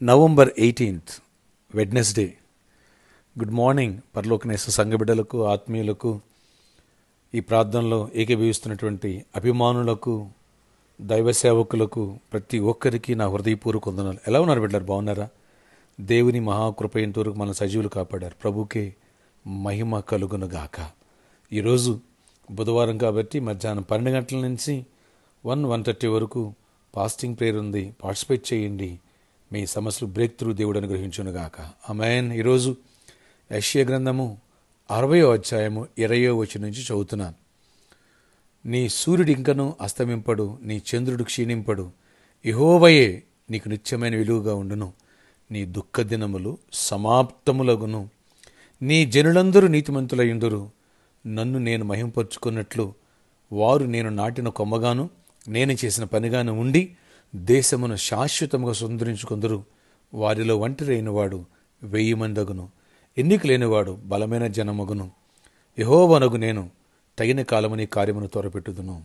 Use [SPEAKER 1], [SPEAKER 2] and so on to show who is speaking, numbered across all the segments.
[SPEAKER 1] November 18th Wednesday. Good morning పరలోకనేస సంఘ బిడ్డలకు, ఆత్మీయులకు, ఈ ప్రార్థనలో ఏకీభవిస్తున్నటువంటి అభిమానులకు, దైవ సేవకులకు, ప్రతి ఒక్కరికి నా హృదయపూర్వక వందనాలు. ఎలా ఉన్నారు బిడ్డలు? బాగున్నారా? దేవుని మహాకృప ఇంతవరకు మన సజీవులు కాపాడారు. ప్రభుకే మహిమ కలుగునుగాక. ఈరోజు బుధవారం కాబట్టి మధ్యాహ్నం 12 గంటల నుంచి 1:30 వరకు ఫాస్టింగ్ ప్రేయర్ ఉంది. పార్టిసిపేట్ చేయండి. మీ సమస్యలు బ్రేక్ త్రూ దేవుడు అనుగ్రహించునుగాక. ఆమేన్. ఈరోజు యెషయా గ్రంథము 60వ అధ్యాయము 20వ వచనం నుంచి చదువుతున్నాను. నీ సూర్యుడు ఇంకను అస్తమింపడు, నీ చంద్రుడు క్షీణింపడు, యెహోవాయే నీకు నిత్యమైన వెలుగుగా ఉండును. నీ దుఃఖ దినములు సమాప్తములగును. నీ జనులందరూ నీతిమంతులయుందురు. నన్ను నేను మహింపరుచుకున్నట్లు వారు నేను నాటిన కొమ్మగాను నేను చేసిన పనిగాను ఉండి దేశమును శాశ్వతముగా సుందరించుకుందరు. వారిలో ఒంటరైన వాడు 1000 మందగును, ఎన్నిక లేనివాడు బలమైన జనమగును. యెహోవానగు నేను తగిన కాలము నీ కార్యమును త్వరపెట్టుదును.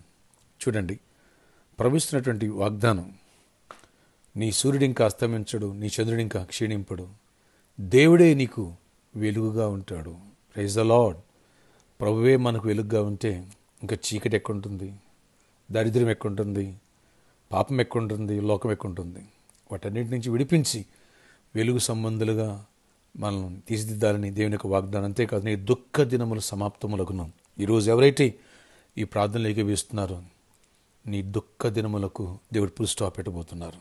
[SPEAKER 1] చూడండి, ప్రవహిస్తున్నటువంటి వాగ్దానం. నీ సూర్యుడింకా అస్తమించడు, నీ చంద్రుడింకా క్షీణింపడు, దేవుడే నీకు వెలుగుగా ఉంటాడు. Praise the Lord. ప్రభువే మనకు వెలుగుగా ఉంటే ఇంకా చీకటి ఎక్కుంటుంది, దరిద్రం ఎక్కుంటుంది, పాపం ఎక్కుంటుంది, లోకం ఎక్కుంటుంది. వాటన్నిటి నుంచి విడిపించి వెలుగు సంబంధులుగా మనం తీర్చిదిద్దాలని దేవుని యొక్క వాగ్దానం. అంతేకాదు, నీ దుఃఖ దినములు సమాప్తములగును. ఈరోజు ఎవరైతే ఈ ప్రార్థనలు ఏకీభవిస్తున్నారో నీ దుఃఖ దినములకు దేవుడు ఫుల్ స్టాప్ పెట్టబోతున్నారు.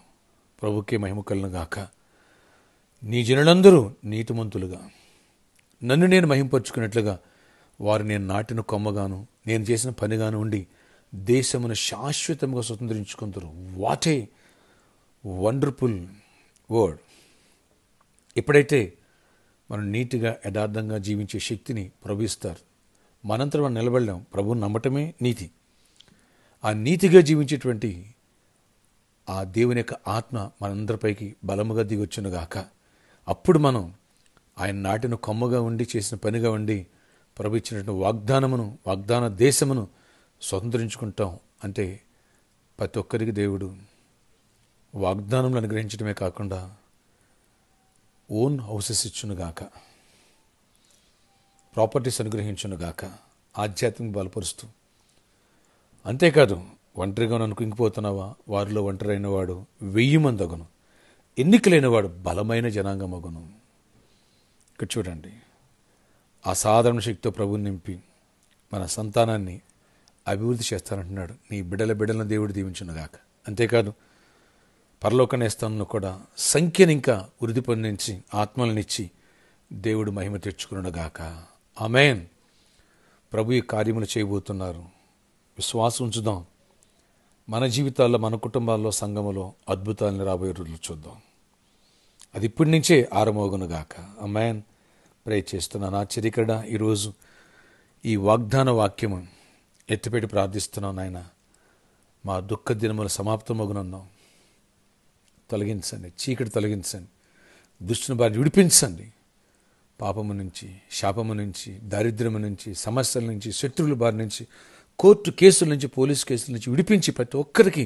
[SPEAKER 1] ప్రభుకే మహిమ కలుగును గాక. నీ జనులందరూ నీతిమంతులుగా నన్ను నేను మహింపరుచుకున్నట్లుగా వారు నేను నాటిన కొమ్మగాను నేను చేసిన పనిగాను ఉండి దేశమును శాశ్వతంగా స్వతంత్రించుకుంటారు. What a wonderful word. ఎప్పుడైతే మనం నీతిగా యథార్థంగా జీవించే శక్తిని ప్రభు ఇస్తారు, మనంతరం మనం నిలబడలేం. ప్రభువుని నమ్మటమే నీతి. ఆ నీతిగా జీవించేటువంటి ఆ దేవుని యొక్క ఆత్మ మనందరిపైకి బలముగా దిగొచ్చునుగాక. అప్పుడు మనం ఆయన నాటిన కొమ్మగా ఉండి చేసిన పనిగా ఉండి ప్రభు ఇచ్చినటువంటి వాగ్దాన దేశమును స్వతంత్రించుకుంటాం. అంటే ప్రతి ఒక్కరికి దేవుడు వాగ్దానములు అనుగ్రహించడమే కాకుండా ఓన్ హౌసెస్ ఇచ్చునుగాక, ప్రాపర్టీస్ అనుగ్రహించునుగాక, ఆధ్యాత్మిక బలపరుస్తూ. అంతేకాదు, ఒంటరిగా నన్ను కుంగిపోతున్నావా? వారిలో ఒంటరైన వాడు 1000 మందగును, ఎన్నికలైనవాడు బలమైన జనాంగమగును. ఇక్కడ చూడండి, అసాధారణ శక్తితో ప్రభుని నింపి మన సంతానాన్ని అభివృద్ధి చేస్తానంటున్నాడు. నీ బిడ్డలను దేవుడు దీవించునుగాక. అంతేకాదు, పరలోక నేస్తంను కూడా సంఖ్యను ఇంకా వృద్ధి పొందించి ఆత్మలనిచ్చి దేవుడు మహిమ తెచ్చుకునుగాక. ఆమేన్. ప్రభు ఈ కార్యములు చేయబోతున్నారు. విశ్వాసం ఉంచుదాం. మన జీవితాల్లో, మన కుటుంబాల్లో, సంఘములో అద్భుతాలను రాబోయే రోజులు చూద్దాం. అది ఇప్పటి నుంచే ఆరంభమగునుగాక. ఆమేన్. ప్రే చేస్తున్నాను. ఆశ్చర్యకరుడా, ఈరోజు ఈ వాగ్దాన వాక్యము ఎత్తిపెట్టి ప్రార్థిస్తున్నాం. నాయన, మా దుఃఖ దినములు సమాప్తమగునన్నాం. తొలగించండి, చీకటి తొలగించండి, దుష్టుని బారి విడిపించండి. పాపము నుంచి, శాపము నుంచి, దారిద్ర్యము నుంచి, సమస్యల నుంచి, శత్రువుల బారి నుంచి, కోర్టు కేసుల నుంచి, పోలీసు కేసుల నుంచి విడిపించి ప్రతి ఒక్కరికి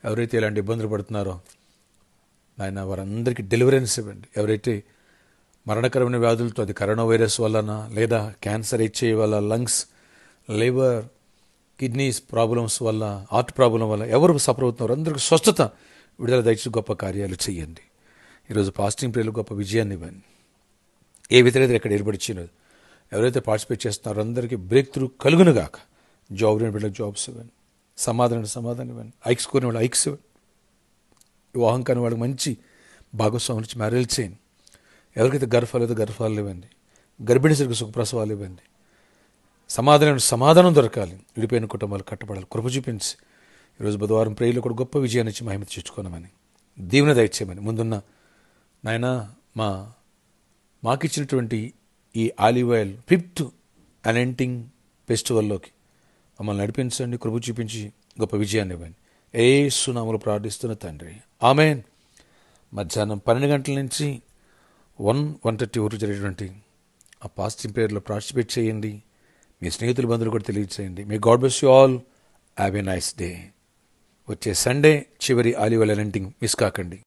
[SPEAKER 1] ఎవరైతే ఇలాంటి ఇబ్బందులు పడుతున్నారో నాయన వారందరికీ డెలివరెన్స్ ఇవ్వండి. ఎవరైతే మరణకరమైన వ్యాధులతో, అది కరోనా వైరస్ వలన లేదా క్యాన్సర్ హెచ్ఐవి వల్ల, లంగ్స్, లివర్, కిడ్నీస్ ప్రాబ్లమ్స్ వల్ల, హార్ట్ ప్రాబ్లం వల్ల ఎవరు సఫర్ అవుతున్నారు అందరికీ స్వస్థత, విడుదల దయచేసి గొప్ప కార్యాలు చేయండి. ఈరోజు ఫాస్టింగ్ ప్రేయర్లు గొప్ప విజయాన్ని ఇవ్వండి. ఏ వ్యతిరేకత ఎక్కడ ఏర్పడిచ్చినది, ఎవరైతే పార్టిసిపేట్ చేస్తున్నారో అందరికీ బ్రేక్ త్రూ కలుగునుగాక. జాబ్ లేని బిడ్డలకు జాబ్స్ ఇవ్వండి, సమాధానం ఇవ్వండి, ఐక్స్ కోరిన వాళ్ళు ఐక్స్ ఇవ్వండి, వివాహం కాని వాళ్ళకి మంచి భాగస్వామి నుంచి మ్యారేజ్ చేయండి. ఎవరికైతే గర్భాలు ఇవ్వండి, గర్భిణీ సరికి సుఖప్రసవాలు ఇవ్వండి. సమాధానం దొరకాలి. విడిపోయిన కుటుంబాలు కట్టబడాలి. కృప చూపించి ఈరోజు బుధవారం ప్రేయర్లో కూడా గొప్ప విజయాన్ని ఇచ్చి మహిమ తెచ్చుకోనమని, దీవెన దయచేయమని, ముందున్న నాయన మాకిచ్చినటువంటి ఈ ఆలివ్ ఆయిల్ 5th అనాయింటింగ్ ఫెస్టివల్లోకి మమ్మల్ని నడిపించండి. కృప చూపించి గొప్ప విజయాన్ని ఇవ్వండి. యేసు నామములో ప్రార్థిస్తున్న తండ్రి, ఆమేన్. మధ్యాహ్నం 12 గంటల నుంచి 1:30 వరకు జరిగేటువంటి ఆ ఫాస్టింగ్ ప్రేయర్లో పార్టిసిపేట్ చేయండి. మీ స్నేహితుల బంధువులు కూడా తెలియజేయండి. May God bless you all. Have a nice day. వచ్చే సండే చివరి ఆలివ్ ఆయిల్ అనాయింటింగ్ మిస్ కాకండి.